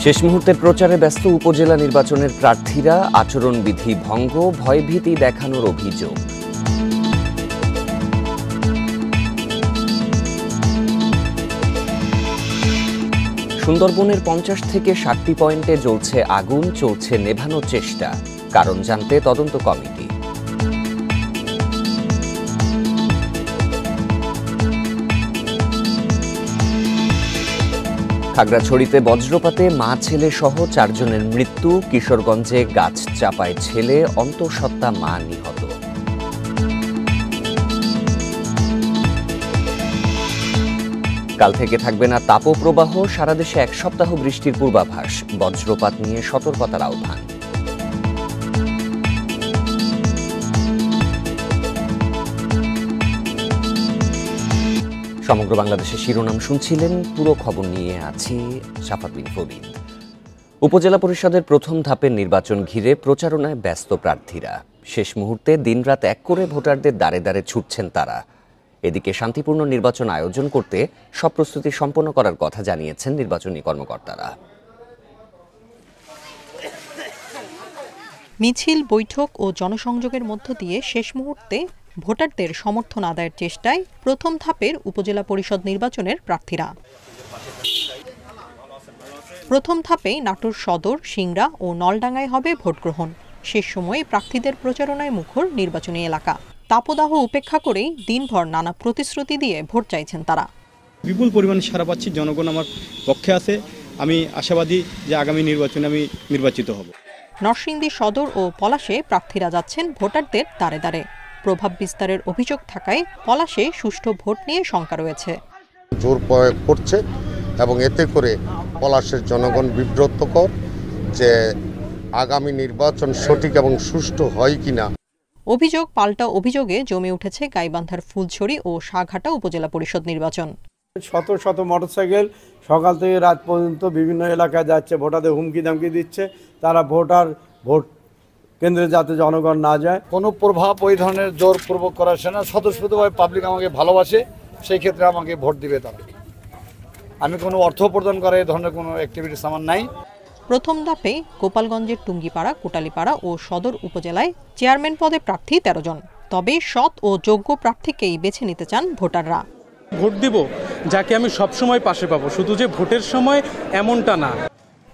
শেষ মুহূর্তের প্রচারে ব্যস্ত উপজেলা নির্বাচনের প্রার্থীরা, আচরণবিধি ভঙ্গ, ভয়ভীতি দেখানোর অভিযোগ। সুন্দরবনের 50 থেকে 60টি পয়েন্টে জ্বলছে আগুন, চলছে নেভানোর চেষ্টা। কারণ জানতে তদন্ত কমিটি। খাগড়াছড়িতে বজ্রপাতে মা ছেলে সহ 4 জনের মৃত্যু। কিশোরগঞ্জে গাছ চাপায় ছেলে, অন্তঃসত্ত্বা মা নিহত। কাল থেকে থাকবে না তাপপ্রবাহ, সারা দেশে 1 সপ্তাহ বৃষ্টির পূর্বাভাস। বজ্রপাত নিয়ে সতর্কতার আহ্বান। সমগ্র বাংলাদেশের শিরোনাম শুনছিলেন, পুরো খবর নিয়ে আছি শাফাত বিন ফরিদ। উপজেলা পরিষদের প্রথম ধাপের নির্বাচন ঘিরে প্রচারণায় ব্যস্ত প্রার্থীরা। শেষ মুহূর্তে দিনরাত এক করে ভোটারদের দ্বারে দ্বারে ছুটছেন তারা। এদিকে শান্তিপূর্ণ নির্বাচন আয়োজন করতে সব প্রস্তুতি সম্পন্ন করার কথা জানিয়েছেন নির্বাচনী কর্মকর্তারা। মিছিল, বৈঠক ও জনসংযোগের মধ্য দিয়ে শেষ মুহূর্তে ভোটারদের সমর্থন আদায়ের চেষ্টায় প্রথম ধাপের উপজেলা পরিষদ নির্বাচনের প্রার্থীরা। প্রথম ধাপে নাটোর সদর, সিংড়া ও নলডাঙ্গায় হবে ভোটগ্রহণ। শেষ সময়ে প্রার্থীদের প্রচারণায় মুখর নির্বাচনী এলাকা। তাপদাহ উপেক্ষা করেই দিনভর নানা প্রতিশ্রুতি দিয়ে ভোট চাইছেন তারা। বিপুল পরিমাণে সাড়া পাচ্ছি, জনগণ আমার পক্ষে আছে। আমি আশাবাদী যে আগামী নির্বাচনে আমি নির্বাচিত হব। নরসিংদী সদর ও পলাশে প্রার্থীরা যাচ্ছেন ভোটারদের দ্বারে দ্বারে। প্রভাব বিস্তারের অভিযোগ থাকায় পলাশে সুষ্ঠু ভোট নিয়ে শঙ্কা রয়েছে। জোর প্রয়োগ করছে এবং এতে করে পলাশের জনগণ বিব্রতকর যে আগামী নির্বাচন সঠিক এবং সুষ্ঠু হয় কিনা। অভিযোগ পাল্টা অভিযোগে জমে উঠেছে গাইবান্ধার ফুলছড়ি ও সাঘাটা উপজেলা পরিষদ নির্বাচন। শত শত মোটরসাইকেল সকাল থেকে রাত পর্যন্ত বিভিন্ন এলাকায় যাচ্ছে, ভোটারদের হুমকি দামকি দিচ্ছে। তারা ভোট কেন্দ্রে যাতে জনগণ না যায়। কোনো প্রভাব ওই ধরনের জোরপূর্বক করাছে না। স্বতঃস্ফূর্তভাবে পাবলিক আমাকে ভালোবাসে, সেই ক্ষেত্রে আমাকে ভোট দিবে তারা। আমি কোনো অর্থ প্রদান করা এই ধরনের কোনো অ্যাক্টিভিটিস আমার নাই। প্রথম ধাপে গোপালগঞ্জের টুঙ্গিপাড়া, কোটালীপাড়া ও সদর উপজেলায় চেয়ারম্যান পদে প্রার্থী 13 জন। তবে সৎ ও যোগ্য প্রার্থীকেই বেছে নিতে চান ভোটাররা। ভোট দিব যাকে আমি সবসময় পাশে পাবো, শুধু যে ভোটের সময় এমনটা না।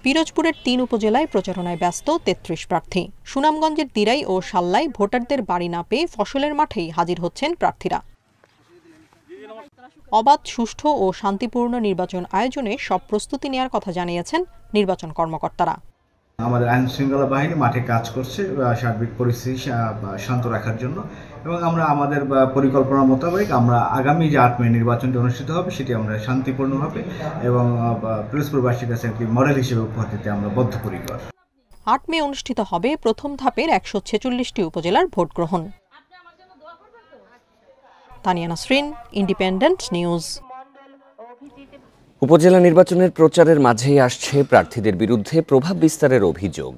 পিরোজপুরের 3 উপজেলায় প্রচারণায় ব্যস্ত 33 প্রার্থী। সুনামগঞ্জের দিরাই ও সাল্লায় ভোটারদের বাড়ি না পেয়ে ফসলের মাঠেই হাজির হচ্ছেন প্রার্থীরা। অবাধ, সুষ্ঠু ও শান্তিপূর্ণ নির্বাচন আয়োজনে সব প্রস্তুতি নেওয়ার কথা জানিয়েছেন নির্বাচন কর্মকর্তারা। আমাদের আইন শৃঙ্খলা বাহিনী মাঠে কাজ করছে সার্বিক পরিস্থিতি শান্ত রাখার জন্য, এবং আমরা আমাদের পরিকল্পনা মোতাবেক আমরা আগামী যে 8 মে নির্বাচনটি অনুষ্ঠিত হবে সেটি আমরা শান্তিপূর্ণভাবে এবং পিরোজপুরবাসীর কাছে একটি মডেল হিসেবে উপহার দিতে আমরা বদ্ধপরিকর। 8 মে অনুষ্ঠিত হবে প্রথম ধাপের 146টি উপজেলার ভোট গ্রহণ। Tania Nasrin, independent news. উপজেলা নির্বাচনের প্রচারের মাঝেই আসছে প্রার্থীদের বিরুদ্ধে প্রভাব বিস্তারের অভিযোগ।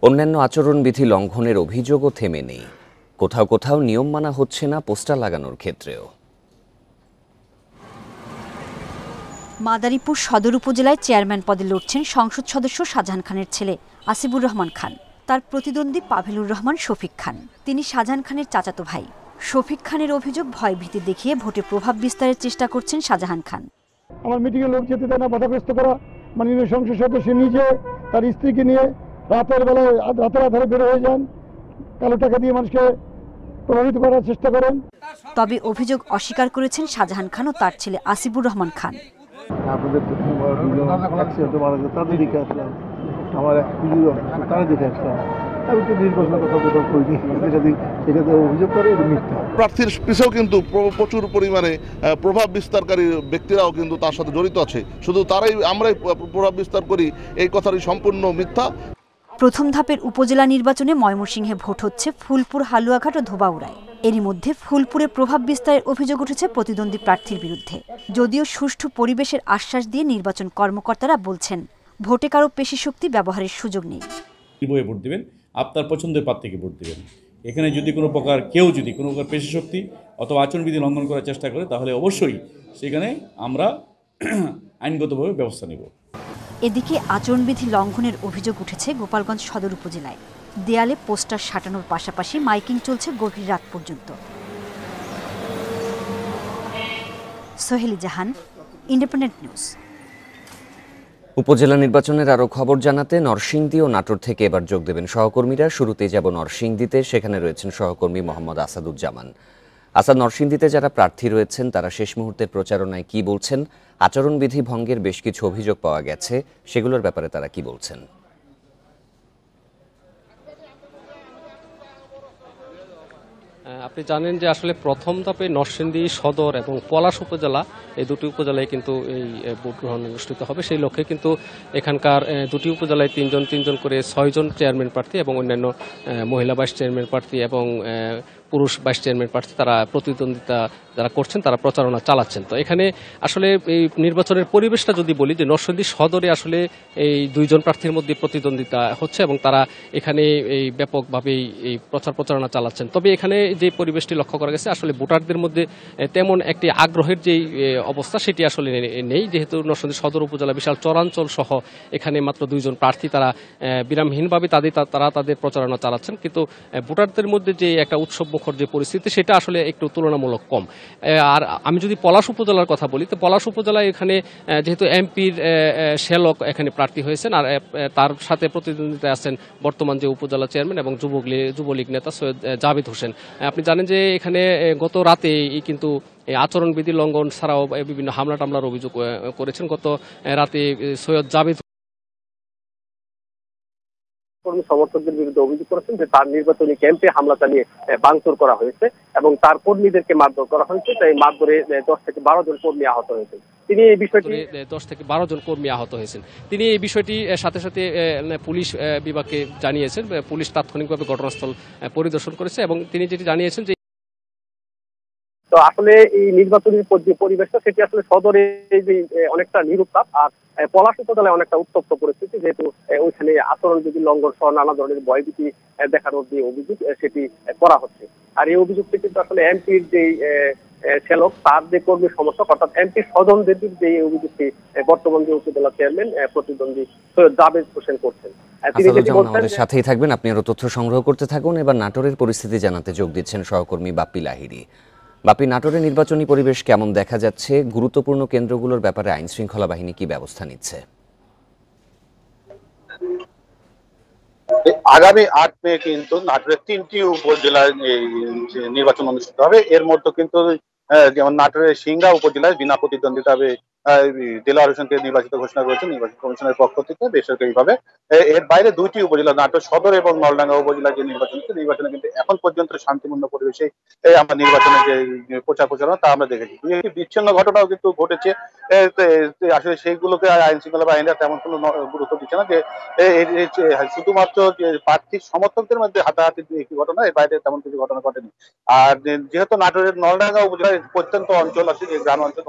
অন্যান্য আচরণবিধি লঙ্ঘনের অভিযোগও থেমে নেই। কোথাও কোথাও নিয়ম মানা হচ্ছে না পোস্টার লাগানোর ক্ষেত্রেও। মাদারীপুর সদর উপজেলায় চেয়ারম্যান পদে লড়ছেন সংসদ সদস্য শাহজাহান খানের ছেলে আসিবুর রহমান খান। তার প্রতিদ্বন্দ্বী পাভেলুর রহমান শফিক খান। তিনি শাহজাহান খানের চাচাতো ভাই। শফিক খানের অভিযোগ, ভয়ভীতি দেখিয়ে ভোটে প্রভাব বিস্তারের চেষ্টা করছেন শাহজাহান খান। আমার মিটিংয়ে লোক যেতে দেয় না, বাধাগ্রস্ত করা। মাননীয় সংসদ সদস্য নিজে তার স্ত্রীকে নিয়ে রাতের বেলায় রাতের আধারে বের হয়ে যান, কালো টাকা দিয়ে মানুষকে প্রভাবিত করার চেষ্টা করেন। তবে অভিযোগ অস্বীকার করেছেন শাহজাহান খান ও তার ছেলে আসিবুর রহমান খান। প্রার্থীর পিছেও কিন্তু প্রচুর পরিমাণে প্রভাব বিস্তারকারী ব্যক্তিরাও কিন্তু তার সাথে জড়িত আছে। শুধু আমরাই প্রভাব বিস্তার করি এই কথারই সম্পূর্ণ মিথ্যা। প্রথম ধাপের উপজেলা নির্বাচনে ময়মনসিংহে ভোট হচ্ছে ফুলপুর, হালুয়াঘাট ও ধোবাউড়ায়। এরই মধ্যে ফুলপুরে প্রভাব বিস্তারের অভিযোগ উঠেছে প্রতিদ্বন্দ্বী প্রার্থীর বিরুদ্ধে। যদিও সুষ্ঠু পরিবেশের আশ্বাস দিয়ে নির্বাচন কর্মকর্তারা বলছেন, ভোটে কারো পেশি শক্তি ব্যবহারের সুযোগ নেই। বইয়ে ভোট দিবেন, আপনার পছন্দের প্রার্থীকে ভোট দিবেন। এখানে যদি কোনো প্রকার কেউ যদি কোনো প্রকার পেশি শক্তি অথবা আচরণবিধি লঙ্ঘন করার চেষ্টা করে, তাহলে অবশ্যই সেখানে আমরা আইনগতভাবে ব্যবস্থা নেব। এদিকে আচরণবিধি লঙ্ঘনের অভিযোগ উঠেছে গোপালগঞ্জ সদর উপজেলায়। দেয়ালে পোস্টার সাটানোর পাশাপাশি মাইকিং চলছে গভীর রাত পর্যন্ত। সোহেলি জাহান, ইন্ডিপেন্ডেন্ট নিউজ। উপজেলা নির্বাচনের আরও খবর জানাতে নরসিংদী ও নাটোর থেকে এবার যোগ দেবেন সহকর্মীরা। শুরুতেই যাব নরসিংদীতে, সেখানে রয়েছেন সহকর্মী মোহাম্মদ আসাদুজ্জামান। আসাদ, নরসিংদীতে যারা প্রার্থী রয়েছেন তারা শেষ মুহূর্তের প্রচারণায় কি বলছেন? আচরণবিধি ভঙ্গের বেশ কিছু অভিযোগ পাওয়া গেছে, সেগুলোর ব্যাপারে তারা কি বলছেন? আপনি জানেন যে আসলে প্রথম ধাপে নরসিংদী সদর এবং পলাশ উপজেলা, এই দুটি উপজেলায় কিন্তু এই ভোট গ্রহণ অনুষ্ঠিত হবে। সেই লক্ষ্যে কিন্তু এখানকার দুটি উপজেলায় তিনজন করে 6 জন চেয়ারম্যান প্রার্থী এবং অন্যান্য মহিলা ভাইস চেয়ারম্যান প্রার্থী এবং পুরুষ ভাইস চেয়ারম্যান প্রার্থী তারা প্রতিদ্বন্দ্বিতা যারা করছেন তারা প্রচারণা চালাচ্ছেন। তো এখানে আসলে এই নির্বাচনের পরিবেশটা যদি বলি যে নরসিংদী সদরে আসলে এই 2 জন প্রার্থীর মধ্যে প্রতিদ্বন্দ্বিতা হচ্ছে এবং তারা এখানে এই ব্যাপকভাবেই এই প্রচারণা চালাচ্ছেন। তবে এখানে যে পরিবেশটি লক্ষ্য করা গেছে আসলে ভোটারদের মধ্যে তেমন একটি আগ্রহের যে অবস্থা সেটি আসলে নেই, যেহেতু নরসিংদী সদর উপজেলা বিশাল চরাঞ্চল সহ এখানে মাত্র 2 জন প্রার্থী তারা বিরামহীনভাবে তারা তাদের প্রচারণা চালাচ্ছেন। কিন্তু ভোটারদের মধ্যে যে একটা উৎসব মুখর যে পরিস্থিতি সেটা আসলে একটু তুলনামূলক কম। আর আমি যদি পলাশ উপজেলার কথা বলি, তো পলাশ উপজেলায় এখানে যেহেতু এমপির শ্যালক এখানে প্রার্থী হয়েছেন আর তার সাথে প্রতিদ্বন্দ্বিতায় আছেন বর্তমান যে উপজেলা চেয়ারম্যান এবং যুবলীগ নেতা সৈয়দ জাভেদ হোসেন। আপনি জানেন যে এখানে গত রাতে কিন্তু আচরণবিধি লঙ্ঘন ছাড়াও বিভিন্ন হামলা টামলার অভিযোগ করেছেন। গত রাতে সৈয়দ জাভেদ কর্মী সমর্থকদের বিরুদ্ধে অভিযোগ করেছেন যে তার নির্বাচনী ক্যাম্পে হামলা চালিয়ে ভাঙচুর করা হয়েছে এবং তার কর্মীদেরকে মারধর করা হয়েছে। তাই মারধরে 10 থেকে 12 জন কর্মী আহত হয়েছেন। তিনি এই বিষয়টি 10 থেকে 12 জন কর্মী আহত হয়েছেন। তিনি এই বিষয়টি সাথে সাথে পুলিশ বিভাগকে জানিয়েছেন। পুলিশ তাৎক্ষণিকভাবে ঘটনাস্থল পরিদর্শন করেছে এবং তিনি যেটি জানিয়েছেন যে তো আসলে এই নির্বাচনী যে পরিবেশটা সেটি আসলে সদরে যে অনেকটা নিরুত্তাপ আর পলাশ উপজেলায় অনেকটা উত্তপ্ত পরিস্থিতি, যেহেতু ওইখানে আচরণবিধি লঙ্ঘন সহ নানা ধরনের ভয়ভীতি দেখানোর যে অভিযোগ সেটি করা হচ্ছে। আর এই অভিযোগটি কিন্তু আসলে এমপির যে শ্যালক তার যে কর্মী সমর্থক অর্থাৎ এমপির স্বজনদের যে অভিযোগটি বর্তমান যে উপজেলা চেয়ারম্যান প্রতিদ্বন্দ্বী সৈয়দ জাভেদ হোসেন করছেন। আমাদের সাথেই থাকবেন, আপনি আরো তথ্য সংগ্রহ করতে থাকুন। এবার নাটোরের পরিস্থিতি জানাতে যোগ দিচ্ছেন সহকর্মী বাপ্পি লাহিড়ী। বাপি, নাটোরের নির্বাচনী পরিবেশ কেমন দেখা যাচ্ছে? গুরুত্বপূর্ণ কেন্দ্রগুলোর ব্যাপারে আইন শৃঙ্খলা বাহিনী কি ব্যবস্থা নিচ্ছে? আগামী 8 মে কিন্তু নাটোরের 3টি উপজেলায় নির্বাচন অনুষ্ঠিত হবে। এর মধ্যে কিন্তু যেমন নাটোরের সিংড়া উপজেলায় বিনা প্রতিদ্বন্দ্বিতায় দেলোয়ার হোসেনকে নির্বাচিত ঘোষণা করেছে নির্বাচন কমিশনের পক্ষ থেকে বেসরকারিভাবে। এর বাইরে 2টি উপজেলা নাটোর সদর এবং নলডাঙ্গা উপজেলার যে নির্বাচনে কিন্তু এখন পর্যন্ত শান্তিপূর্ণ পরিবেশে আমরা নির্বাচনের যে প্রচারণা তা আমরা দেখেছি। একটি বিচ্ছিন্ন ঘটনাও কিন্তু ঘটেছে। আসলে সেইগুলোকে আইন শৃঙ্খলা বাহিনীরা তেমন কোনো গুরুত্ব দিচ্ছে না, যে শুধুমাত্র যে প্রার্থীর সমর্থকদের মধ্যে হাতাহাতির একটি ঘটনা, এর বাইরে তেমন কিছু ঘটনা ঘটেনি। আর যেহেতু নাটোরের নলডাঙ্গা উপজেলায় প্রত্যন্ত অঞ্চল আছে, যে গ্রাম অঞ্চল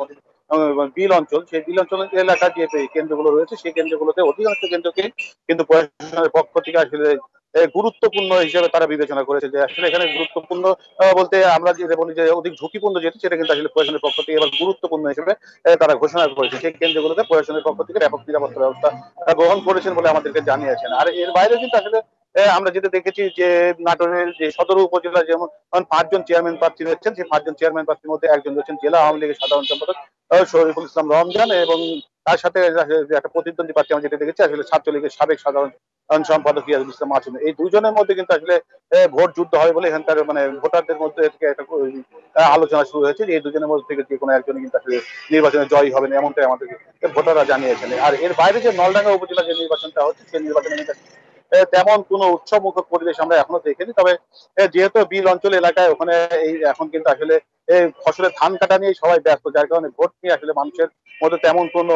বিল অঞ্চল, সেই বিল অঞ্চল এলাকার যে কেন্দ্রগুলো রয়েছে সেই কেন্দ্রগুলোতে অধিকাংশ কেন্দ্রকে কিন্তু প্রশাসনের পক্ষ থেকে আসলে গুরুত্বপূর্ণ হিসেবে তারা বিবেচনা করেছে। যে আসলে এখানে গুরুত্বপূর্ণ বলতে আমরা যেটা বলি যে অধিক ঝুঁকিপূর্ণ যেটা, সেটা কিন্তু আসলে প্রশাসনের পক্ষ থেকে এবার গুরুত্বপূর্ণ হিসেবে তারা ঘোষণা করেছে। সেই কেন্দ্রগুলোতে প্রশাসনের পক্ষ থেকে ব্যাপক নিরাপত্তা ব্যবস্থা গ্রহণ করেছেন বলে আমাদেরকে জানিয়েছেন। আর এর বাইরে কিন্তু আসলে আমরা যেটা দেখেছি যে নাটোরের যে সদর উপজেলা যেমন 5 জন চেয়ারম্যান প্রার্থী রয়েছেন, সেই 5 জন চেয়ারম্যান প্রার্থীর মধ্যে একজন রয়েছেন জেলা আওয়ামী লীগের সাধারণ সম্পাদক শরীফুল ইসলাম রমজান, এবং তার সাথে একটা প্রতিদ্বন্দ্বী প্রার্থী আমরা যেটা দেখেছি আসলে ছাত্রলীগের সাবেক সাধারণ সম্পাদক ইয়াজুল ইসলাম মাসুম। এই দুজনের মধ্যে কিন্তু আসলে ভোট যুদ্ধ হবে বলে এখানকার ভোটারদের মধ্যে থেকে একটা আলোচনা শুরু হয়েছে, যে এই দুজনের মধ্যে থেকে যে কোনো একজনই কিন্তু আসলে নির্বাচনে জয়ী হবেন, এমনটাই আমাদের ভোটাররা জানিয়েছেন। আর এর বাইরে যে নলডাঙ্গা উপজেলা যে নির্বাচনটা হচ্ছে সেই নির্বাচনে তেমন কোনো উৎসবমুখর পরিবেশ আমরা এখনো দেখিনি। তবে যেহেতু বিল অঞ্চল এলাকায় ওখানে এখন কিন্তু আসলে ফসলের ধান কাটা নিয়ে সবাই ব্যস্ত, যার কারণে ভোট নিয়ে আসলে মানুষের মধ্যে তেমন কোনো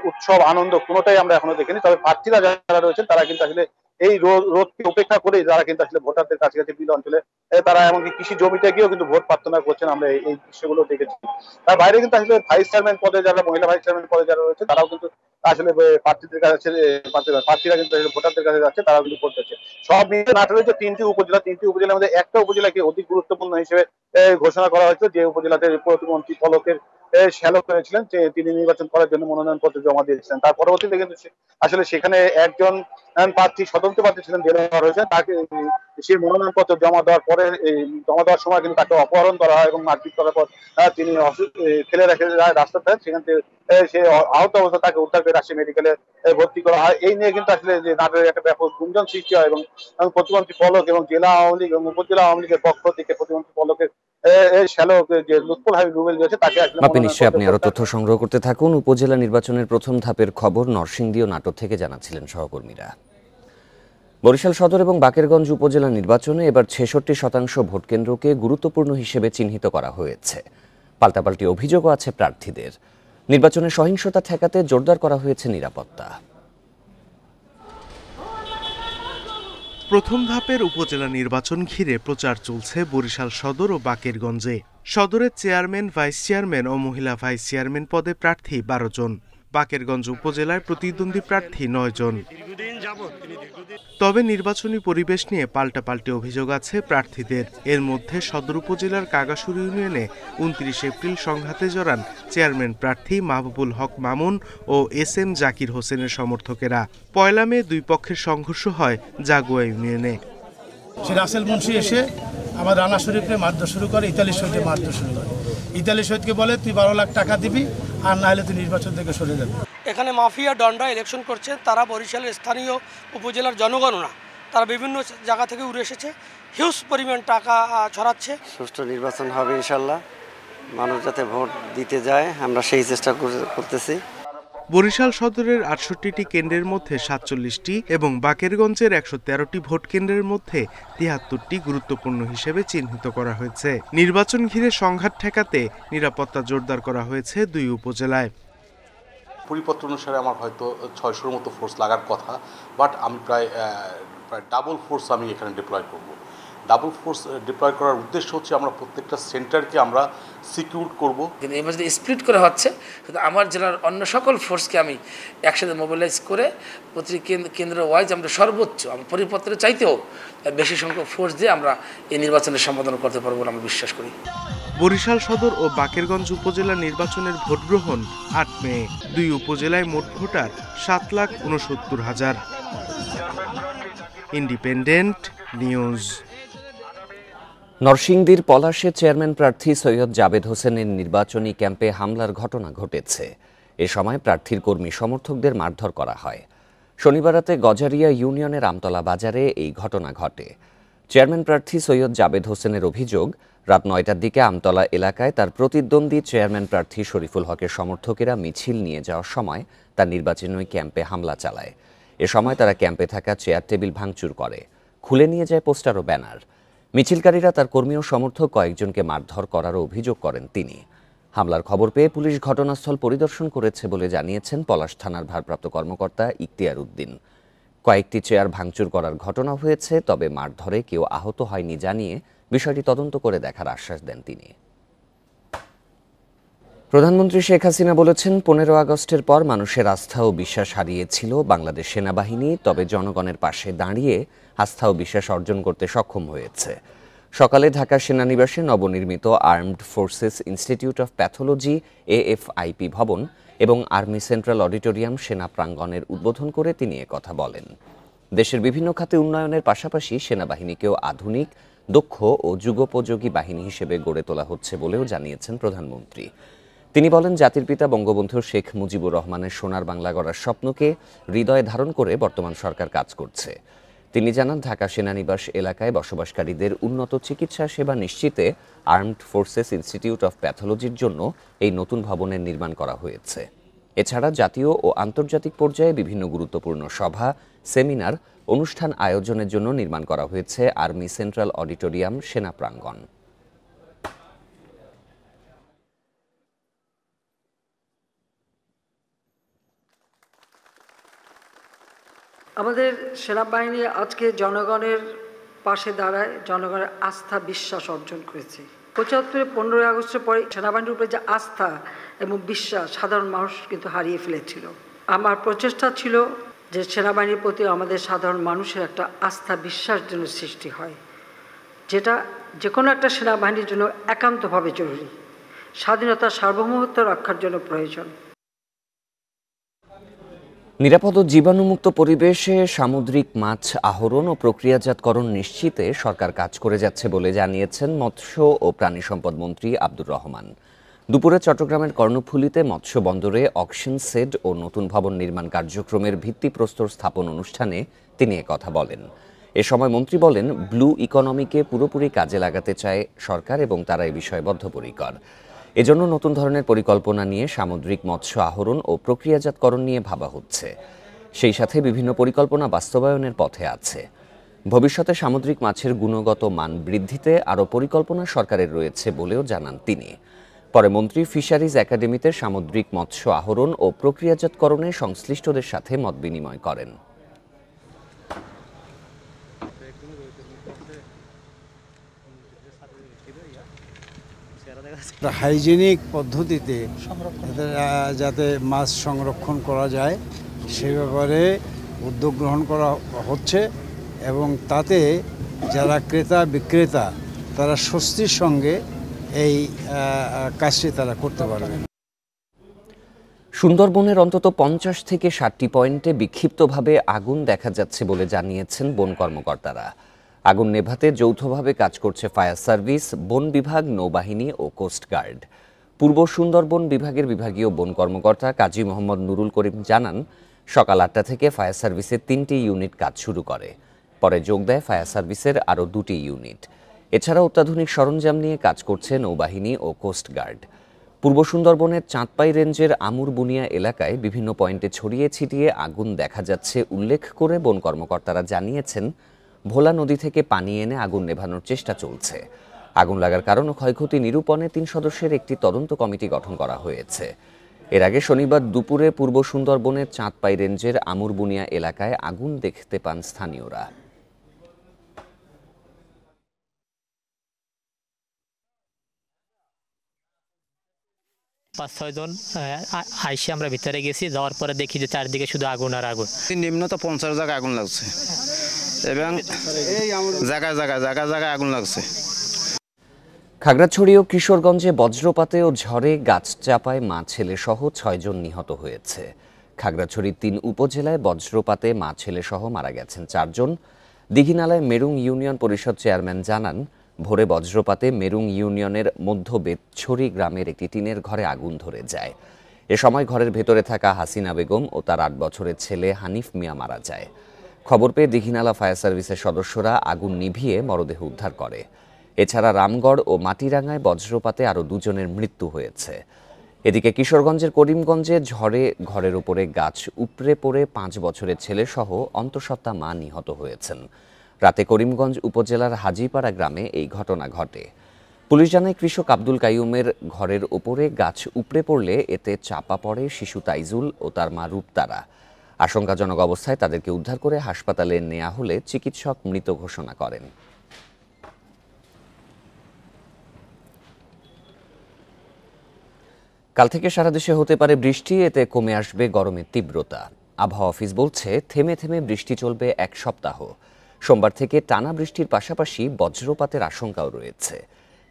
উৎসব আনন্দ কোনোটাই আমরা এখনো দেখিনি। তবে প্রার্থীরা যারা রয়েছেন তারা কিন্তু আসলে এই রোদকে উপেক্ষা করে যারা কিন্তু আসলে ভোটারদের কাছাকাছি বিল অঞ্চলে তারা এমনকি কৃষি জমিতে গিয়েও কিন্তু ভোট প্রার্থনা করছেন, আমরা এই দৃশ্যগুলো দেখেছি। তার বাইরে কিন্তু আসলে ভাইস চেয়ারম্যান পদে যারা মহিলা ভাইস চেয়ারম্যান পদে যারা রয়েছে তারাও কিন্তু আসলে প্রার্থীদের কাছে প্রার্থীরা কিন্তু ভোটারদের কাছে যাচ্ছে, তারা কিন্তু ভোট দিচ্ছে। সব মিলিয়ে নাটোরের যে তিনটি উপজেলার মধ্যে একটা উপজেলাকে অধিক গুরুত্বপূর্ণ হিসেবে ঘোষণা করা হয়েছে, যে উপজেলাতে প্রতিমন্ত্রী পলকের শ্যালক হয়েছিলেন, যে তিনি নির্বাচন করার জন্য মনোনয়নপত্র জমা দিয়েছিলেন। তার পরবর্তীতে কিন্তু আসলে সেখানে একজন প্রার্থী স্বতন্ত্র প্রার্থী ছিলেন, দেলোয়ার হোসেন। তাকে সেই মনোনয়নপত্র জমা দেওয়ার পরে জমা দেওয়ার সময় কিন্তু তাকে অপহরণ করা হয় এবং মারপিট করার পর তিনি ফেলে রেখে রাস্তা থাকে। সেখান থেকে সে আহত অবস্থা তাকে উদ্ধার করে রাজশাহী মেডিকেলে ভর্তি করা হয়। এই নিয়ে কিন্তু আসলে যে নাটোরের একটা ব্যাপক গুঞ্জন সৃষ্টি হয় এবং প্রতিমন্ত্রী পলক এবং জেলা আওয়ামী লীগ এবং উপজেলা আওয়ামী লীগের পক্ষ থেকে প্রতিমন্ত্রী পলকের শ্যালক যে লুৎফুল হাবিব রুবেল রয়েছে তাকে আপনি আরো তথ্য সংগ্রহ করতে থাকুন। উপজেলা নির্বাচনের প্রথম ধাপের খবর নরসিংদী ও নাটোর থেকে জানাচ্ছিলেন সহকর্মীরা। বরিশাল সদর এবং বাকেরগঞ্জ উপজেলা নির্বাচনে এবার ৬৬% ভোট কেন্দ্রকে গুরুত্বপূর্ণ হিসেবে চিহ্নিত করা হয়েছে। পাল্টাপাল্টি অভিযোগও আছে প্রার্থীদের। নির্বাচনের সহিংসতা ঠেকাতে জোরদার করা হয়েছে নিরাপত্তা। প্রথম ধাপের উপজেলা নির্বাচন ঘিরে প্রচার চলছে বরিশাল সদর ও বাকেরগঞ্জে। সদরের চেয়ারম্যান, ভাইস চেয়ারম্যান ও মহিলা ভাইস চেয়ারম্যান পদে প্রার্থী ১২ জন। বাকেরগঞ্জ উপজেলায় প্রতিদ্বন্দ্বী প্রার্থী ৯ জন। তবে নির্বাচনী পরিবেশ নিয়ে পাল্টাপাল্টি অভিযোগ আছে প্রার্থীদের। এর মধ্যে সদর উপজেলার কাগাসুর ইউনিয়নে ২৯ এপ্রিল সংঘাতে জড়ান চেয়ারম্যান প্রার্থী মাহবুবুল হক মামুন ও SM জাকির হোসেনের সমর্থকেরা। ১ মে দুই পক্ষের সংঘর্ষ হয় জাগুয়া ইউনিয়নে। রাসেল মুন্সি এসে আমার রানা শরীফকে মারধর শুরু করে, ইতালি শহীদকে মারধর শুরু করে। ইতালি শহীদকে বলে তুই ১২ লাখ টাকা দিবি, আর না হলে তুই নির্বাচন থেকে সরে যাবি। এখানে মাফিয়া ডনরা ইলেকশন করছে, তারা বরিশালের স্থানীয় উপজেলার জনগণও না, তারা বিভিন্ন জায়গা থেকে উড়ে এসেছে, হিউজ পরিমাণ টাকা ছড়াচ্ছে। সুষ্ঠু নির্বাচন হবে ইনশাল্লাহ, মানুষ যাতে ভোট দিতে যায় আমরা সেই চেষ্টা করতেছি। বরিশাল সদরের ৬৮টি কেন্দ্রের মধ্যে ৪৭টি এবং বাকেরগঞ্জের ১১৩টি ভোট কেন্দ্রের মধ্যে ৭৩টি গুরুত্বপূর্ণ হিসেবে চিহ্নিত করা হয়েছে। নির্বাচন ঘিরে সংঘাত ঠেকাতে নিরাপত্তা জোরদার করা হয়েছে দুই উপজেলায়। পরিপত্র অনুসারে আমার হয়তো ৬০০-র মতো ফোর্স লাগার কথা, বাট আমি প্রায় ডাবল ফোর্স আমি এখানে ডিপ্লয় করব। ডাবল ফোর্স ডিপ্লয় করার উদ্দেশ্য হচ্ছে আমরা প্রত্যেকটা সেন্টারকে আমরা সিকিউর করব। কিন্তু এই মধ্যে স্প্লিট করা হচ্ছে, কিন্তু আমার জেলার অন্য সকল ফোর্সকে আমি একসাথে মোবিলাইজ করে প্রতিটি কেন্দ্র ওয়াইজ আমরা সর্বোচ্চ আমার পরিপত্রের চাইতেও বেশি সংখ্যক ফোর্স দিয়ে আমরা এই নির্বাচনের সম্পাদন করতে পারবো বলে আমি বিশ্বাস করি। বরিশাল সদর ও বাকেরগঞ্জ উপজেলা নির্বাচনের ভোট গ্রহণ ৮ মে। দুই উপজেলায় মোট ভোটার ৭,৬৯,০০০। Independent news. নরসিংদীর পলাশে চেয়ারম্যান প্রার্থী সৈয়দ জাবেদ হোসেনের নির্বাচনী ক্যাম্পে হামলার ঘটনা ঘটেছে। এ সময় প্রার্থীর কর্মী সমর্থকদের মারধর করা হয়। শনিবার রাতে গজারিয়া ইউনিয়নের আমতলা বাজারে এই ঘটনা ঘটে। চেয়ারম্যান প্রার্থী সৈয়দ জাবেদ হোসেনের অভিযোগ, রাত ৯টার দিকে আমতলা এলাকায় তার প্রতিদ্বন্দ্বী চেয়ারম্যান প্রার্থী শরীফুল হকের সমর্থকেরা মিছিল নিয়ে যাওয়ার সময় তার নির্বাচনী ক্যাম্পে হামলা চালায়। এ সময় তারা ক্যাম্পে থাকা চেয়ার টেবিল ভাঙচুর করে, খুলে নিয়ে যায় পোস্টার ও ব্যানার। মিছিলকারীরা তার কর্মী ও সমর্থক কয়েকজনকে মারধর করারও অভিযোগ করেন তিনি। হামলার খবর পেয়ে পুলিশ ঘটনাস্থল পরিদর্শন করেছে বলে জানিয়েছেন পলাশ থানার ভারপ্রাপ্ত কর্মকর্তা ইখতিয়ার উদ্দিন। কয়েকটি চেয়ার ভাঙচুর করার ঘটনা হয়েছে, তবে মারধরে কেউ আহত হয়নি জানিয়ে বিষয়টি তদন্ত করে দেখার আশ্বাস দেন তিনি। প্রধানমন্ত্রী শেখ হাসিনা বলেছেন, ১৫ আগস্টের পর মানুষের আস্থা ও বিশ্বাস হারিয়েছিল বাংলাদেশ সেনাবাহিনী, তবে জনগণের পাশে দাঁড়িয়ে আস্থা ও বিশ্বাস অর্জন করতে সক্ষম হয়েছে। সকালে ঢাকা সেনানিবাসে নবনির্মিত armed forces institute of pathology AFIP ভবন এবং আর্মি সেন্ট্রাল অডিটোরিয়াম সেনা প্রাঙ্গণের উদ্বোধন করে তিনি একথা বলেন। দেশের বিভিন্ন খাতে উন্নয়নের পাশাপাশি সেনাবাহিনীকেও আধুনিক, দক্ষ ও যুগোপযোগী বাহিনী হিসেবে গড়ে তোলা হচ্ছে বলেও জানিয়েছেন প্রধানমন্ত্রী। তিনি বলেন, জাতির পিতা বঙ্গবন্ধু শেখ মুজিবুর রহমানের সোনার বাংলা গড়ার স্বপ্নকে হৃদয়ে ধারণ করে বর্তমান সরকার কাজ করছে। তিনি জানান, ঢাকা সেনানিবাস এলাকায় বসবাসকারীদের উন্নত চিকিৎসা সেবা নিশ্চিতে আর্মড ফোর্সেস ইনস্টিটিউট অফ প্যাথোলজির জন্য এই নতুন ভবনের নির্মাণ করা হয়েছে। এছাড়া জাতীয় ও আন্তর্জাতিক পর্যায়ে বিভিন্ন গুরুত্বপূর্ণ সভা, সেমিনার, অনুষ্ঠান আয়োজনের জন্য নির্মাণ করা হয়েছে আর্মি সেন্ট্রাল অডিটোরিয়াম সেনা প্রাঙ্গণ। আমাদের সেনাবাহিনী আজকে জনগণের পাশে দাঁড়ায়, জনগণের আস্থা বিশ্বাস অর্জন করেছে। ৭৫ 15 আগস্টের পরে সেনাবাহিনীর উপরে যে আস্থা এবং বিশ্বাস সাধারণ মানুষ কিন্তু হারিয়ে ফেলেছিল। আমার প্রচেষ্টা ছিল যে সেনাবাহিনীর প্রতি আমাদের সাধারণ মানুষের একটা আস্থা বিশ্বাস যেন সৃষ্টি হয়, যেটা যে কোনো একটা সেনাবাহিনীর জন্য একান্তভাবে জরুরি, স্বাধীনতা সার্বভৌমত্ব রক্ষার জন্য প্রয়োজন। নিরাপদ ও জীবাণুমুক্ত পরিবেশে সামুদ্রিক মাছ আহরণ ও প্রক্রিয়াজাতকরণ নিশ্চিতে সরকার কাজ করে যাচ্ছে বলে জানিয়েছেন মৎস্য ও প্রাণী সম্পদ মন্ত্রী আব্দুর রহমান। দুপুরে চট্টগ্রামের কর্ণফুলীতে মৎস্য বন্দরে অকশন শেড ও নতুন ভবন নির্মাণ কার্যক্রমের ভিত্তিপ্রস্তর স্থাপন অনুষ্ঠানে তিনি একথা বলেন। এ সময় মন্ত্রী বলেন, ব্লু ইকোনমিকে পুরোপুরি কাজে লাগাতে চায় সরকার এবং তারা এ বিষয়ে বদ্ধপরিকর। এজন্য নতুন ধরনের পরিকল্পনা নিয়ে সামুদ্রিক মৎস্য আহরণ ও প্রক্রিয়াজাতকরণ নিয়ে ভাবা হচ্ছে। সেই সাথে বিভিন্ন পরিকল্পনা বাস্তবায়নের পথে আছে। ভবিষ্যতে সামুদ্রিক মাছের গুণগত মান বৃদ্ধিতে আরও পরিকল্পনা সরকারের রয়েছে বলেও জানান তিনি। পরে মন্ত্রী ফিশারিজ একাডেমিতে সামুদ্রিক মৎস্য আহরণ ও প্রক্রিয়াজাতকরণে সংশ্লিষ্টদের সাথে মত বিনিময় করেন। হাইজেনিক পদ্ধতিতে যাতে মাছ সংরক্ষণ করা যায় সে ব্যাপারে উদ্যোগ গ্রহণ করা হচ্ছে এবং তাতে যারা ক্রেতা বিক্রেতা তারা স্বস্তির সঙ্গে এই কাজটি তারা করতে পারবেন। সুন্দরবনের অন্তত 50 থেকে 60টি পয়েন্টে বিক্ষিপ্তভাবে আগুন দেখা যাচ্ছে বলে জানিয়েছেন বন কর্মকর্তারা। আগুন নেভাতে যৌথভাবে কাজ করছে ফায়ার সার্ভিস, বন বিভাগ, নৌবাহিনী ও কোস্টগার্ড। পূর্ব সুন্দরবন বিভাগের বিভাগীয় বন কর্মকর্তা কাজী মোহাম্মদ নুরুল করিম জানান, সকাল 8টা থেকে ফায়ার সার্ভিসের 3টি ইউনিট কাজ শুরু করে। পরে যোগ দেয় ফায়ার সার্ভিসের আরও 2টি ইউনিট। এছাড়া অত্যাধুনিক সরঞ্জাম নিয়ে কাজ করছে নৌবাহিনী ও কোস্টগার্ড। পূর্ব সুন্দরবনের চাঁদপাই রেঞ্জের আমুরবুনিয়া এলাকায় বিভিন্ন পয়েন্টে ছড়িয়ে ছিটিয়ে আগুন দেখা যাচ্ছে উল্লেখ করে বন কর্মকর্তারা জানিয়েছেন, ভোলা নদী থেকে পানি এনে আগুন নেভানোর চেষ্টা চলছে। আগুন লাগার কারণ ও ক্ষয়ক্ষতি নিরূপণে 3 সদস্যের একটি তদন্ত কমিটি গঠন করা হয়েছে। এর আগে শনিবার দুপুরে পূর্ব সুন্দরবনের চাঁদপাই রেঞ্জের আমুরবুনিয়া এলাকায় আগুন দেখতে পান স্থানীয়রা। পাঁচ ছয়জন আইসে আমরা ভিতরে গেছি, যাওয়ার পরে দেখি যে চারদিকে শুধু আগুন আর আগুন। নিম্নত 50 জায়গায় আগুন লাগছে এবং জায়গায় জায়গায় আগুন লাগছে। খাগড়াছড়ি ও কিশোরগঞ্জে বজ্রপাতে ও ঝড়ে গাছ চাপায় মা ছেলে সহ 6 জন নিহত হয়েছে। খাগড়াছড়ির 3 উপজেলায় বজ্রপাতে মা ছেলে সহ মারা গেছেন 4 জন। দিঘিনালায় মেরুং ইউনিয়ন পরিষদ চেয়ারম্যান জানান, ভোরে বজ্রপাতে মেরুং ইউনিয়নের মধ্য বেতছড়ি গ্রামের একটি টিনের ঘরে আগুন ধরে যায়। এ সময় ঘরের ভেতরে থাকা হাসিনা বেগম ও তার 8 বছরের ছেলে হানিফ মিয়া মারা যায়। খবর পেয়ে দিঘিনালা ফায়ার সার্ভিসের সদস্যরা আগুন নিভিয়ে মরদেহ উদ্ধার করে। এছাড়া রামগড় ও মাটিরাঙ্গায় বজ্রপাতে আরও 2 জনের মৃত্যু হয়েছে। এদিকে কিশোরগঞ্জের করিমগঞ্জে ঝড়ে ঘরের উপরে গাছ উপড়ে পড়ে 5 বছরের ছেলে সহ অন্তঃসত্ত্বা মা নিহত হয়েছেন। রাতে করিমগঞ্জ উপজেলার হাজিপাড়া গ্রামে এই ঘটনা ঘটে। পুলিশ জানায়, কৃষক আব্দুল কাইয়ুমের ঘরের ওপরে গাছ উপড়ে পড়লে এতে চাপা পড়ে শিশু তাইজুল ও তার মা রূপতারা। আশঙ্কাজনক অবস্থায় তাদেরকে উদ্ধার করে হাসপাতালে নেওয়া হলে চিকিৎসক মৃত ঘোষণা করেন। কাল থেকে সারা দেশে হতে পারে বৃষ্টি, এতে কমে আসবে গরমের তীব্রতা। আবহাওয়া অফিস বলছে, থেমে থেমে বৃষ্টি চলবে 1 সপ্তাহ। সোমবার থেকে টানা বৃষ্টির পাশাপাশি বজ্রপাতের আশঙ্কাও রয়েছে।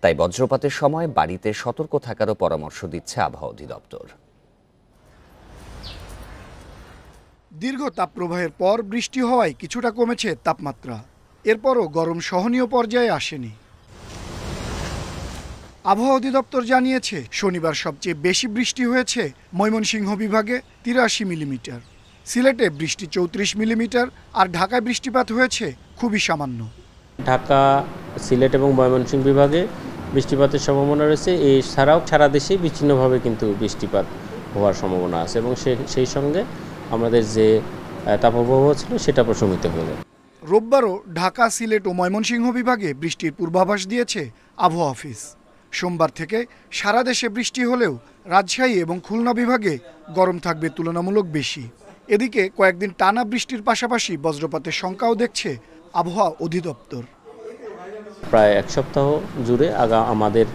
তাই বজ্রপাতের সময় বাড়িতে সতর্ক থাকারও পরামর্শ দিচ্ছে আবহাওয়া অধিদপ্তর। দীর্ঘ তাপপ্রবাহের পর বৃষ্টি হওয়ায় কিছুটা কমেছে তাপমাত্রা, এরপরও গরম সহনীয় পর্যায়ে আসেনি। আবহাওয়া অধিদপ্তর জানিয়েছে, শনিবার সবচেয়ে বেশি বৃষ্টি হয়েছে ময়মনসিংহ বিভাগে 83 মিলিমিটার, সিলেটে বৃষ্টি 34 মিলিমিটার, আর ঢাকায় বৃষ্টিপাত হয়েছে খুবই সামান্য। ঢাকা, সিলেট এবং ময়মনসিংহ বিভাগে বৃষ্টিপাতের সম্ভাবনা রয়েছে। এছাড়াও সারা দেশে বিচ্ছিন্নভাবে কিন্তু বৃষ্টিপাত হওয়ার সম্ভাবনা আছে এবং সেই সঙ্গে আমাদের যে তাপপ্রবাহ ছিল সেটা প্রশমিত হলো। রোববারও ঢাকা, সিলেট ও ময়মনসিংহ বিভাগে বৃষ্টির পূর্বাভাস দিয়েছে আবহাওয়া অফিস। সোমবার থেকে সারা দেশে বৃষ্টি হলেও রাজশাহী এবং খুলনা বিভাগে গরম থাকবে তুলনামূলক বেশি। এদিকে কয়েকদিন টানা বৃষ্টির পাশাপাশি বজ্রপাতের শঙ্কাও দেখছে আবহাওয়া অধিদপ্তর। প্রায় 1 সপ্তাহ জুড়ে আমাদের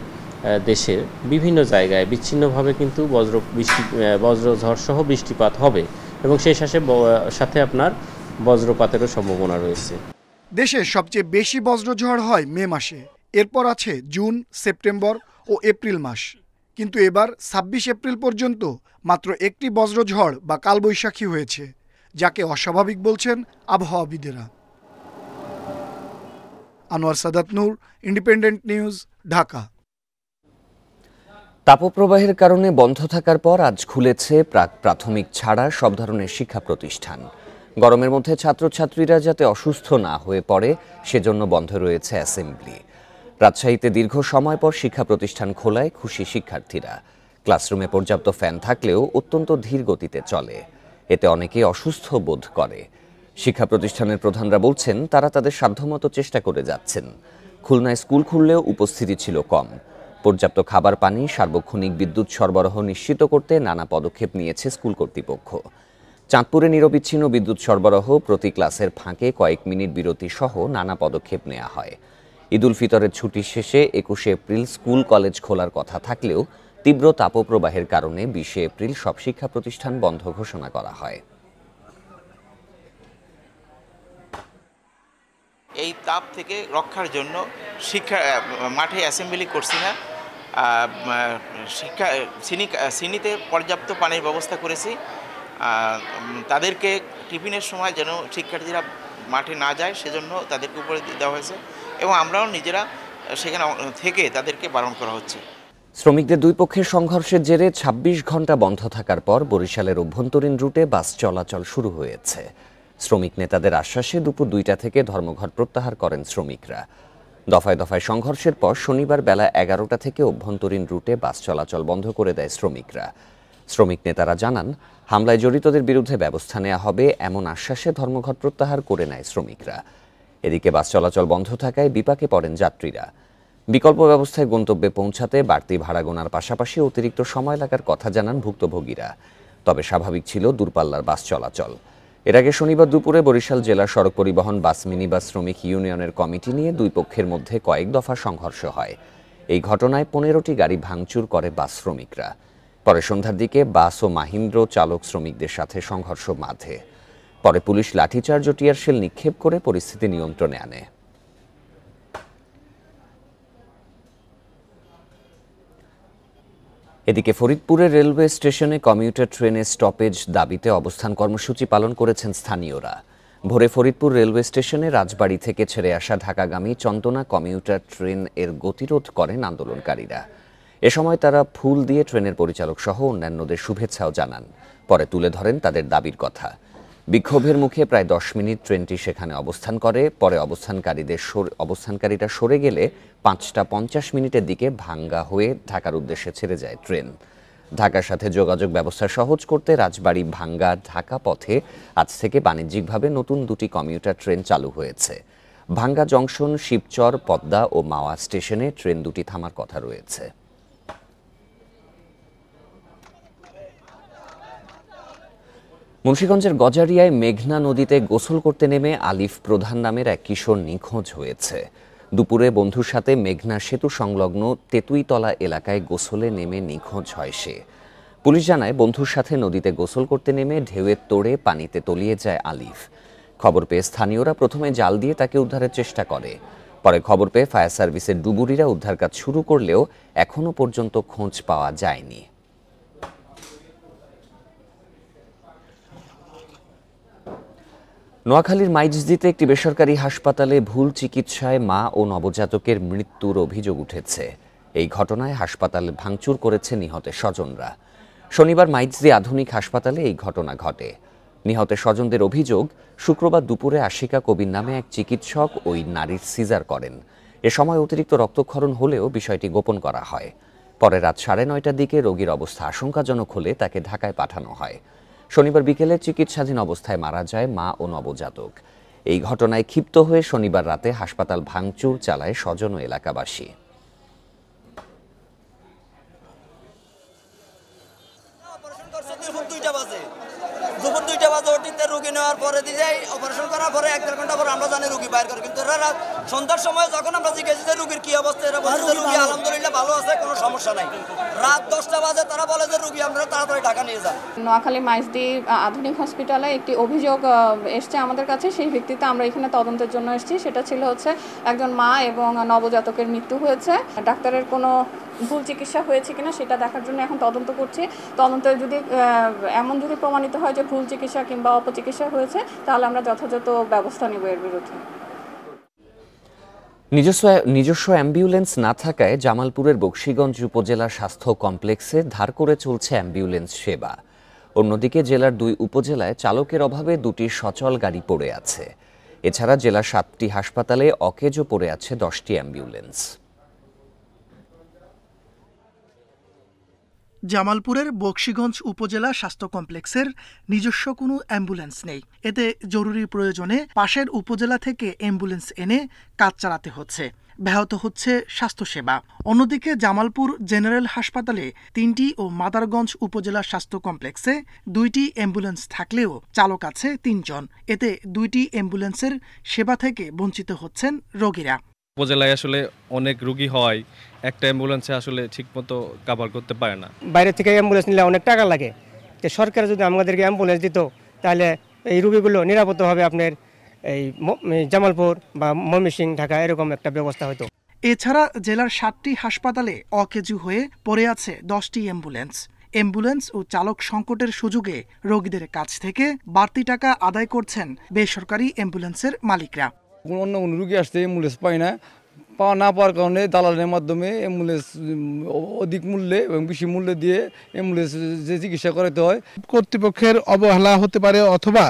দেশের বিভিন্ন জায়গায় বিচ্ছিন্নভাবে কিন্তু বজ্রঝড় সহ বৃষ্টিপাত হবে এবং সেই সাথে আপনার বজ্রপাতেরও সম্ভাবনা রয়েছে। দেশে সবচেয়ে বেশি বজ্রঝড় হয় মে মাসে, এরপর আছে জুন, সেপ্টেম্বর ও এপ্রিল মাস। কিন্তু এবার ২৬ এপ্রিল পর্যন্ত মাত্র একটি বজ্রঝড় বা কালবৈশাখী হয়েছে, যাকে অস্বাভাবিক বলছেন আবহাওয়াবিদেরা। আনোয়ার সাদাত নূর, ইন্ডিপেন্ডেন্ট নিউজ, ঢাকা। তাপপ্রবাহের কারণে বন্ধ থাকার পর আজ খুলেছে প্রাথমিক ছাড়া সব ধরনের শিক্ষা প্রতিষ্ঠান। গরমের মধ্যে ছাত্রছাত্রীরা যাতে অসুস্থ না হয়ে পড়ে সেজন্য বন্ধ রয়েছে অ্যাসেম্বলি। রাজশাহীতে দীর্ঘ সময় পর শিক্ষা প্রতিষ্ঠান খোলায় খুশি শিক্ষার্থীরা। ক্লাসরুমে পর্যাপ্ত ফ্যান থাকলেও অত্যন্ত ধীর গতিতে চলে, এতে অনেকেই অসুস্থ বোধ করে। শিক্ষা প্রতিষ্ঠানের প্রধানরা বলছেন তারা তাদের সাধ্যমতো চেষ্টা করে যাচ্ছেন। খুলনায় স্কুল খুললেও উপস্থিতি ছিল কম। পর্যাপ্ত খাবার পানি, সার্বক্ষণিক বিদ্যুৎ সরবরাহ নিশ্চিত করতে নানা পদক্ষেপ নিয়েছে স্কুল কর্তৃপক্ষ। চাঁদপুরে নিরবিচ্ছিন্ন বিদ্যুৎ সরবরাহ, প্রতি ক্লাসের ফাঁকে কয়েক মিনিট বিরতি সহ নানা পদক্ষেপ নেওয়া হয়। ঈদ উল ফিতরের ছুটি শেষে ২১ এপ্রিল স্কুল কলেজ খোলার কথা থাকলেও তীব্র তাপপ্রবাহের কারণে ২০ এপ্রিল সব শিক্ষা প্রতিষ্ঠান বন্ধ ঘোষণা করা হয়। এই তাপ থেকে রক্ষার জন্য শিক্ষা মাঠে অ্যাসেম্বলি করছি না, শ্রেণীতে পর্যাপ্ত পানির ব্যবস্থা করেছি। তাদেরকে টিফিনের সময় যেন শিক্ষার্থীরা মাঠে না যায় সেজন্য তাদেরকে উপরে দেওয়া হয়েছে এবং আমরাও নিজেরা সেখানে থেকে তাদেরকে বারণ করা হচ্ছে। শ্রমিকদের দুই পক্ষের সংঘর্ষের জেরে ২৬ ঘন্টা বন্ধ থাকার পর বরিশালের অভ্যন্তরীণ রুটে বাস চলাচল শুরু হয়েছে। শ্রমিক নেতাদের আশ্বাসে দুপুর ২টা থেকে ধর্মঘট প্রত্যাহার করেন শ্রমিকরা। দফায় দফায় সংঘর্ষের পর শনিবার বেলা ১১টা থেকে অভ্যন্তরীণ রুটে বাস চলাচল বন্ধ করে দেয় শ্রমিকরা। শ্রমিক নেতারা জানান, হামলায় জড়িতদের বিরুদ্ধে ব্যবস্থা নেওয়া হবে এমন আশ্বাসে ধর্মঘট প্রত্যাহার করে নেয় শ্রমিকরা। এদিকে বাস চলাচল বন্ধ থাকায় বিপাকে পড়েন যাত্রীরা। বিকল্প ব্যবস্থায় গন্তব্যে পৌঁছাতে বাড়তি ভাড়া গোনার পাশাপাশি অতিরিক্ত সময় লাগার কথা জানান ভুক্তভোগীরা। তবে স্বাভাবিক ছিল দূরপাল্লার বাস চলাচল। এর আগে শনিবার দুপুরে বরিশাল জেলা সড়ক পরিবহন বাস মিনিবাস শ্রমিক ইউনিয়নের কমিটি নিয়ে দুই পক্ষের মধ্যে কয়েক দফা সংঘর্ষ হয়। এই ঘটনায় ১৫টি গাড়ি ভাঙচুর করে বাস শ্রমিকরা। পরে সন্ধ্যার দিকে বাস ও মাহিন্দ্র চালক শ্রমিকদের সাথে সংঘর্ষ বাধে। পরে পুলিশ লাঠিচার্জ ও টিয়ারশেল নিক্ষেপ করে পরিস্থিতি নিয়ন্ত্রণে আনে। এদিকে ফরিদপুরের রেলওয়ে স্টেশনে কমিউটার ট্রেনের স্টপেজ দাবিতে অবস্থান কর্মসূচি পালন করেছেন স্থানীয়রা। ভোরে ফরিদপুর রেলওয়ে স্টেশনে রাজবাড়ী থেকে ছেড়ে আসা ঢাকাগামী চন্দনা কমিউটার ট্রেন এর গতিরোধ করেন আন্দোলনকারীরা। এ সময় তারা ফুল দিয়ে ট্রেনের পরিচালক সহ অন্যান্যদের শুভেচ্ছাও জানান। পরে তুলে ধরেন তাদের দাবির কথা। বিক্ষোভের মুখে প্রায় ১০ মিনিট ট্রেনটি সেখানে অবস্থান করে। পরে অবস্থানকারীরা সরে গেলে ৫টা ৫০ মিনিটের দিকে ভাঙ্গা হয়ে ঢাকার উদ্দেশ্যে ছেড়ে যায় ট্রেন। ঢাকার সাথে যোগাযোগ ব্যবস্থা সহজ করতে রাজবাড়ী ভাঙ্গা ঢাকা পথে আজ থেকে বাণিজ্যিকভাবে নতুন দুটি কমিউটার ট্রেন চালু হয়েছে। ভাঙ্গা জংশন, শিবচর, পদ্মা ও মাওয়া স্টেশনে ট্রেন দুটি থামার কথা রয়েছে। মুন্সিগঞ্জের গজারিয়ায় মেঘনা নদীতে গোসল করতে নেমে আলিফ প্রধান নামের এক কিশোর নিখোঁজ হয়েছে। দুপুরে বন্ধুর সাথে মেঘনা সেতু সংলগ্ন তেতুইতলা এলাকায় গোসলে নেমে নিখোঁজ হয় সে। পুলিশ জানায়, বন্ধুর সাথে নদীতে গোসল করতে নেমে ঢেউয়ের তোড়ে পানিতে তলিয়ে যায় আলিফ। খবর পেয়ে স্থানীয়রা প্রথমে জাল দিয়ে তাকে উদ্ধারের চেষ্টা করে। পরে খবর পেয়ে ফায়ার সার্ভিসের ডুবুরিরা উদ্ধার কাজ শুরু করলেও এখনো পর্যন্ত খোঁজ পাওয়া যায়নি। নোয়াখালীর মাইজদিতে একটি বেসরকারি হাসপাতালে ভুল চিকিৎসায় মা ও নবজাতকের মৃত্যুর অভিযোগ উঠেছে। এই ঘটনায় হাসপাতাল ভাঙচুর করেছে নিহতের স্বজনরা। শনিবার মাইজদি আধুনিক হাসপাতালে এই ঘটনা ঘটে। নিহতের স্বজনদের অভিযোগ, শুক্রবার দুপুরে আশিকা কবির নামে এক চিকিৎসক ওই নারীর সিজার করেন। এ সময় অতিরিক্ত রক্তক্ষরণ হলেও বিষয়টি গোপন করা হয়। পরে রাত 9:30টার দিকে রোগীর অবস্থা আশঙ্কাজনক হলে তাকে ঢাকায় পাঠানো হয়। শনিবার বিকেলে চিকিৎসাধীন অবস্থায় মারা যায় মা ও নবজাতক। এই ঘটনায় ক্ষিপ্ত হয়ে শনিবার রাতে হাসপাতাল ভাঙচুর চালায় স্বজন ও এলাকাবাসী। দুপুর 2টা বাজে ওটিতে রুগী নেওয়ার পরে দিয়ে অপারেশন করার পরে 1-1.5 ঘন্টা পরে আমরা জানি রুগী বাইর করে, কিন্তু সন্ধ্যার সময় যখন আমরা জিজ্ঞেসি যে রুগীর কি অবস্থা, এরা বলছে যে রুগী আলহামদুলিল্লাহ ভালো আছে, কোনো সমস্যা নাই। রাত 10টা বাজে তারা বলে যে রুগী আমরা তাড়াতাড়ি ঢাকা নিয়ে যান। নোয়াখালী মাইজদি আধুনিক হসপিটালে একটি অভিযোগ এসছে আমাদের কাছে, সেই ভিত্তিতে আমরা এখানে তদন্তের জন্য এসেছি। সেটা ছিল হচ্ছে একজন মা এবং নবজাতকের মৃত্যু হয়েছে, ডাক্তারের কোনো ভুল চিকিৎসা হয়েছে কিনা সেটা দেখার জন্য এখন তদন্ত করছি। তদন্তে যদি এমন যদি প্রমাণিত হয় যে ভুল চিকিৎসা কিংবা অপচিকিৎসা হয়েছে, তাহলে আমরা যথাযথ ব্যবস্থা নেব এর বিরুদ্ধে। নিজস্ব অ্যাম্বুলেন্স না থাকায় জামালপুরের বকশীগঞ্জ উপজেলা স্বাস্থ্য কমপ্লেক্সে ধার করে চলছে অ্যাম্বুলেন্স সেবা। অন্যদিকে জেলার 2 উপজেলায় চালকের অভাবে 2টি সচল গাড়ি পড়ে আছে। এছাড়া জেলার 7টি হাসপাতালে অকেজো পড়ে আছে 10টি অ্যাম্বুলেন্স। জামালপুরের বকশীগঞ্জ উপজেলা স্বাস্থ্য কমপ্লেক্সের নিজস্ব কোনো অ্যাম্বুলেন্স নেই। এতে জরুরি প্রয়োজনে পাশের উপজেলা থেকে অ্যাম্বুলেন্স এনে কাজ চালাতে হচ্ছে, ব্যাহত হচ্ছে স্বাস্থ্যসেবা। অন্যদিকে জামালপুর জেনারেল হাসপাতালে 3টি ও মাদারগঞ্জ উপজেলা স্বাস্থ্য কমপ্লেক্সে 2টি অ্যাম্বুলেন্স থাকলেও চালক আছে 3 জন। এতে 2টি অ্যাম্বুলেন্সের সেবা থেকে বঞ্চিত হচ্ছেন রোগীরা। উপজেলায় আসলে অনেক রোগী হয়, একটা অ্যাম্বুলেন্সে আসলে ঠিকমতো কভার করতে পারে না। বাইরে থেকে অ্যাম্বুলেন্স নিলে অনেক টাকা লাগে, তো সরকার যদি আমাদেরকে অ্যাম্বুলেন্স দিত তাহলে এই রোগীগুলো নিরাপদভাবে আপনার এই জামালপুর বা ময়মনসিংহ, ঢাকা এরকম একটা ব্যবস্থা হতো। এছাড়া জেলার 7টি হাসপাতালে অকেজো হয়ে পড়ে আছে 10টি অ্যাম্বুলেন্স। অ্যাম্বুলেন্স ও চালক সংকটের সুযোগে রোগীদের কাছ থেকে বাড়তি টাকা আদায় করছেন বেসরকারি অ্যাম্বুলেন্সের মালিকরা। অন্য কোনো রুগী আসতে অ্যাম্বুলেন্স পায় না, পাওয়া না পাওয়ার কারণে দালালের মাধ্যমে অ্যাম্বুলেন্স অধিক মূল্যে এবং বেশি মূল্য দিয়ে অ্যাম্বুলেন্স যে চিকিৎসা করাতে হয়। কর্তৃপক্ষের অবহেলা হতে পারে, অথবা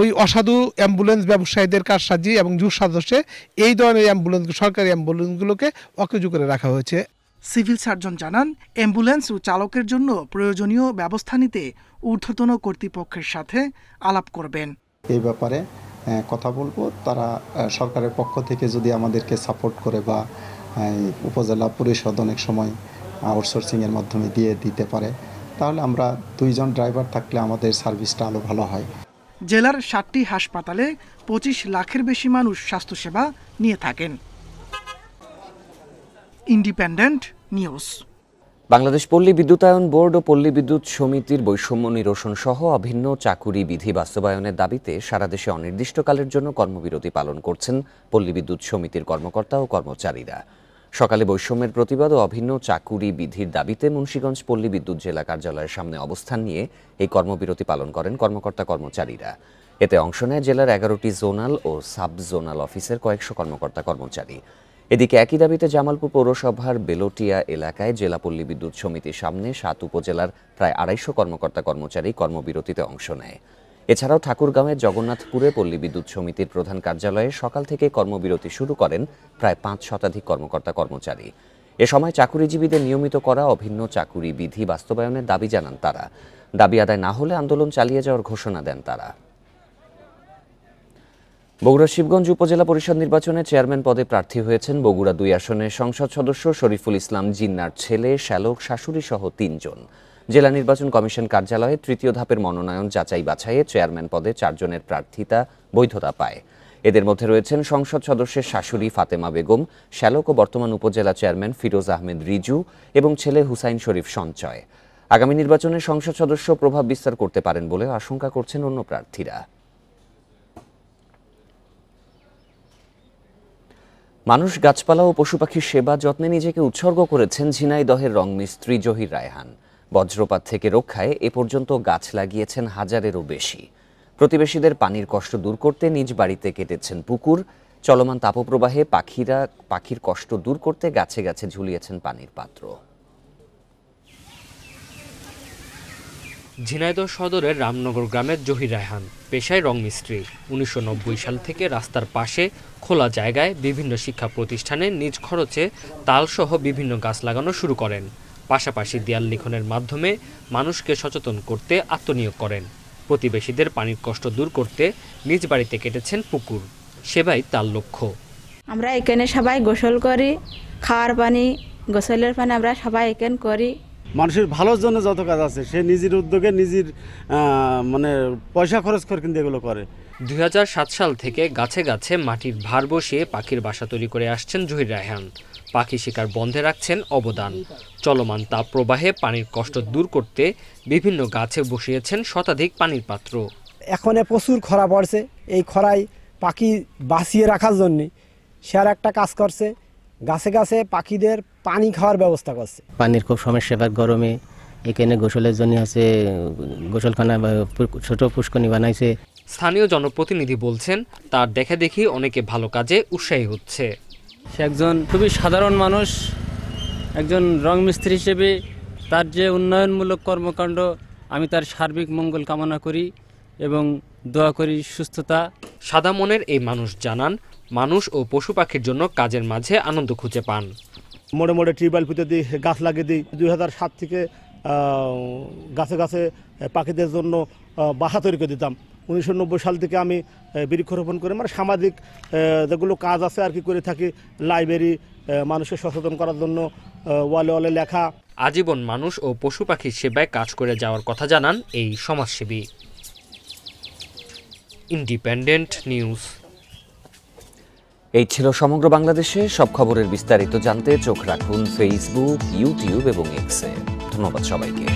ওই অসাধু অ্যাম্বুলেন্স ব্যবসায়ীদের কারসাজি এবং জোর সাজসে এই ধরনের অ্যাম্বুলেন্স, সরকারি অ্যাম্বুলেন্সগুলোকে অকেজো করে রাখা হয়েছে। সিভিল সার্জন জানান, অ্যাম্বুলেন্স ও চালকের জন্য প্রয়োজনীয় ব্যবস্থা নিতে ঊর্ধ্বতন কর্তৃপক্ষের সাথে আলাপ করবেন। এই ব্যাপারে কথা বলবো, তারা সরকারের পক্ষ থেকে যদি আমাদেরকে সাপোর্ট করে বা উপজেলা পরিষদ অনেক সময় আউটসোর্সিংয়ের মাধ্যমে দিতে পারে, তাহলে আমরা 2 জন ড্রাইভার থাকলে আমাদের সার্ভিসটা আরও ভালো হয়। জেলার 7টি হাসপাতালে 25 লাখের বেশি মানুষ স্বাস্থ্যসেবা নিয়ে থাকেন। Independent news. বাংলাদেশ পল্লী বিদ্যুতায়ন বোর্ড ও পল্লী বিদ্যুৎ সমিতির বৈষম্য নিরসন সহ অভিন্ন চাকুরি বিধি বাস্তবায়নের দাবিতে সারা দেশে অনির্দিষ্টকালের জন্য কর্মবিরতি পালন করছেন পল্লী বিদ্যুৎ সমিতির কর্মকর্তা ও কর্মচারীরা। সকালে বৈষম্যের প্রতিবাদ ও অভিন্ন চাকুরি বিধির দাবিতে মুন্সিগঞ্জ পল্লী বিদ্যুৎ জেলা কার্যালয়ের সামনে অবস্থান নিয়ে এই কর্মবিরতি পালন করেন কর্মকর্তা কর্মচারীরা। এতে অংশ নেয় জেলার 11টি জোনাল ও সাব জোনাল অফিসের কয়েকশো কর্মকর্তা কর্মচারী। এদিকে একই দাবিতে জামালপুর পৌরসভার বেলোটিয়া এলাকায় জেলা পল্লী বিদ্যুৎ সমিতির সামনে 7 উপজেলার প্রায় 250 কর্মকর্তা কর্মচারী কর্মবিরতিতে অংশ নেয়। এছাড়াও ঠাকুরগাঁওয়ের জগন্নাথপুরে পল্লী বিদ্যুৎ সমিতির প্রধান কার্যালয়ে সকাল থেকে কর্মবিরতি শুরু করেন প্রায় 5 শতাধিক কর্মকর্তা কর্মচারী। এ সময় চাকুরিজীবীদের নিয়মিত করা অভিন্ন চাকুরি বিধি বাস্তবায়নের দাবি জানান তারা। দাবি আদায় না হলে আন্দোলন চালিয়ে যাওয়ার ঘোষণা দেন তারা। বগুড়া শিবগঞ্জ উপজেলা পরিষদ নির্বাচনে চেয়ারম্যান পদে প্রার্থী হয়েছেন বগুড়া 2 আসনের সংসদ সদস্য শরীফুল ইসলাম জিন্নার ছেলে শ্যালক শাশুড়ি সহ 3 জন। জেলা নির্বাচন কমিশন কার্যালয়ে 3য় ধাপের মনোনয়ন যাচাই বাছাইয়ে চেয়ারম্যান পদে 4 জনের প্রার্থিতা বৈধতা পায়। এদের মধ্যে রয়েছেন সংসদ সদস্যের শাশুড়ি ফাতেমা বেগম, শ্যালক ও বর্তমান উপজেলা চেয়ারম্যান ফিরোজ আহমেদ রিজু এবং ছেলে হুসাইন শরীফ সঞ্চয়। আগামী নির্বাচনে সংসদ সদস্য প্রভাব বিস্তার করতে পারেন বলে আশঙ্কা করছেন অন্য প্রার্থীরা। মানুষ, গাছপালা ও পশু পাখির সেবা যত্নে নিজেকে উৎসর্গ করেছেন ঝিনাইদহের রংমিস্ত্রি জহির রায়হান। বজ্রপাত থেকে রক্ষায় এ পর্যন্ত গাছ লাগিয়েছেন 1000-এরও বেশি। প্রতিবেশীদের পানির কষ্ট দূর করতে নিজ বাড়িতে কেটেছেন পুকুর। চলমান তাপপ্রবাহে পাখির কষ্ট দূর করতে গাছে গাছে ঝুলিয়েছেন পানির পাত্র। ঝিনাইদহ সদরের রামনগর গ্রামের জহির রায়হান পেশায় রংমিস্ত্রি। 1990 সাল থেকে রাস্তার পাশে খোলা জায়গায় বিভিন্ন শিক্ষা প্রতিষ্ঠানে নিজ খরচে তালসহ বিভিন্ন গাছ লাগানো শুরু করেন। পাশাপাশি দেয়াল লিখনের মাধ্যমে মানুষকে সচেতন করতে আত্মনিয়োগ করেন। প্রতিবেশীদের পানির কষ্ট দূর করতে নিজ বাড়িতে কেটেছেন পুকুর। সেবাই তার লক্ষ্য। আমরা এখানে সবাই গোসল করি, খাওয়ার পানি, গোসলের পানি আমরা সবাই এখানে করি। মানুষের ভালোর জন্য যত কাজ আছে সে নিজের উদ্যোগে নিজের মানে পয়সা খরচ করে কিন্তু এগুলো করে। 2007 সাল থেকে গাছে গাছে মাটির ভার বসিয়ে পাখির বাসা তৈরি করে আসছেন জহির রায়হান। পাখি শিকার বন্ধে রাখছেন অবদান। চলমান তাপ প্রবাহে পানির কষ্ট দূর করতে বিভিন্ন গাছে বসিয়েছেন শতাধিক পানির পাত্র। এখন প্রচুর খরা পড়ছে, এই খরায় পাখি বাঁচিয়ে রাখার জন্য সে আর একটা কাজ করছে, গাছে গাছে পাখিদের পানি খাওয়ার ব্যবস্থা করছে। পানির খুব সমস্যা, এবার গরমে এখানে গোসলের জন্য আছে গোসলখানা বা ছোট পুষ্করণী বানাইছে। স্থানীয় জনপ্রতিনিধি বলছেন তার দেখা দেখি অনেকে ভালো কাজে উৎসাহী হচ্ছে। সে একজন খুবই সাধারণ মানুষ, একজন রং মিস্ত্রি হিসেবে তার যে উন্নয়নমূলক কর্মকাণ্ড, আমি তার সার্বিক মঙ্গল কামনা করি এবং দোয়া করি সুস্থতা। সাদা মনের এই মানুষ জানান মানুষ ও পশু পাখির জন্য কাজের মাঝে আনন্দ খুঁজে পান। মোড়ে মোড়ে টিউবওয়েল পুঁতে দিই, গাছ লাগিয়ে দিই। 2007 থেকে গাছে গাছে পাখিদের জন্য বাসা তৈরি করে দিতাম। 1990 সাল থেকে আমি বৃক্ষরোপণ করে মানে সামাজিক যেগুলো কাজ আছে আর কি করে থাকি। লাইব্রেরি, মানুষকে সচেতন করার জন্য ওয়ালে ওয়ালে লেখা। আজীবন মানুষ ও পশু পাখির সেবায় কাজ করে যাওয়ার কথা জানান এই সমাজসেবী। Independent news. এই ছিল সমগ্র বাংলাদেশে সব খবরের বিস্তারিত জানতে চোখ রাখুন ফেসবুক, ইউটিউব এবং এক্সে। ধন্যবাদ সবাইকে।